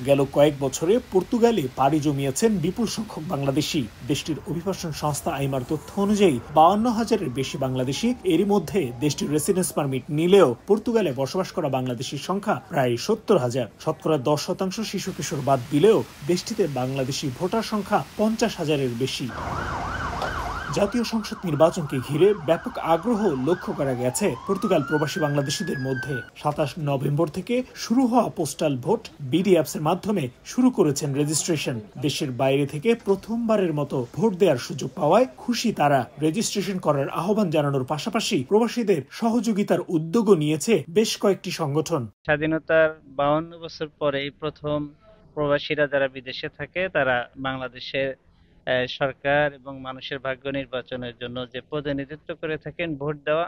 গেল কয়েক বছরে পর্তুগালে পাড়ি জমিয়েছেন বিপুল সংখ্যক বাংলাদেশি। দেশটির অভিবাসন সংস্থা আইমার তথ্য অনুযায়ী 52,000-এর বেশি বাংলাদেশি এরই মধ্যে দেশটির রেসিডেন্স পারমিট নিলেও পর্তুগালে বসবাস করা বাংলাদেশির সংখ্যা প্রায় 70,000। শতকরা 10% শিশু কিশোর বাদ দিলেও দেশটিতে বাংলাদেশি ভোটার সংখ্যা 50,000-এর বেশি। জাতীয় সংসদ নির্বাচনকে ঘিরে ব্যাপক আগ্রহ লক্ষ্য করা গেছে পর্তুগাল প্রবাসী বাংলাদেশিদের মধ্যে। 27 নভেম্বর থেকে শুরু হওয়া পোস্টাল ভোট বিডি অ্যাপসের মাধ্যমে শুরু করেছেন রেজিস্ট্রেশন। দেশের বাইরে থেকে প্রথমবারের মতো ভোট দেওয়ার সুযোগ পাওয়ায় খুশি তারা। রেজিস্ট্রেশন করার আহ্বান জানানোর পাশাপাশি প্রবাসীদের সহযোগিতার উদ্যোগও নিয়েছে বেশ কয়েকটি সংগঠন। স্বাধীনতার 52 বছর পরে প্রথম প্রবাসীরা যারা বিদেশে থাকে তারা বাংলাদেশের সরকার এবং মানুষের ভাগ্য নির্বাচনের জন্য যে প্রতিনিধিত্ব করে থাকেন ভোট দেওয়া,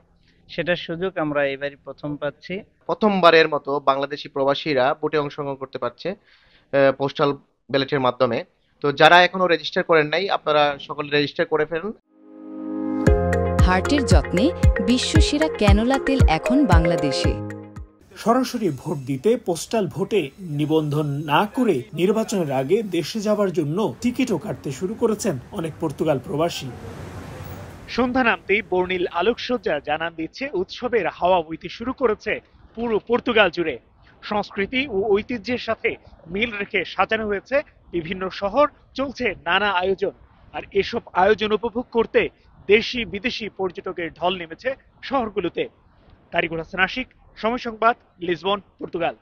সেটার সুযোগ আমরা এবারই প্রথম পাচ্ছি। প্রথমবারের মতো বাংলাদেশি প্রবাসীরা ভোটে অংশগ্রহণ করতে পারছে পোস্টাল ব্যালটের মাধ্যমে। তো যারা এখনো রেজিস্টার করেন নাই, আপনারা সকলে রেজিস্টার করে ফেলুন। হার্টের যত্নে বিশ্বসেরা ক্যানোলা তেল এখন বাংলাদেশে। সরাসরি ভোট দিতে পোস্টাল ভোটে নিবন্ধন না করে নির্বাচনের আগে দেশে যাওয়ার জন্য টিকিটও কাটতে শুরু করেছেন অনেক পর্তুগাল প্রবাসী। সন্ধ্যা নামতেই বর্ণিল আলোকসজ্জা জানান দিচ্ছে উৎসবের হাওয়া বইতে শুরু করেছে পুরো পর্তুগাল জুড়ে। সংস্কৃতি ও ঐতিহ্যের সাথে মিল রেখে সাজানো হয়েছে বিভিন্ন শহর, চলছে নানা আয়োজন। আর এসব আয়োজন উপভোগ করতে দেশি বিদেশি পর্যটকের ঢল নেমেছে শহরগুলোতে। তারিকুল হাসান আশিক, সময় সংবাদ, লিসবন, পর্তুগাল।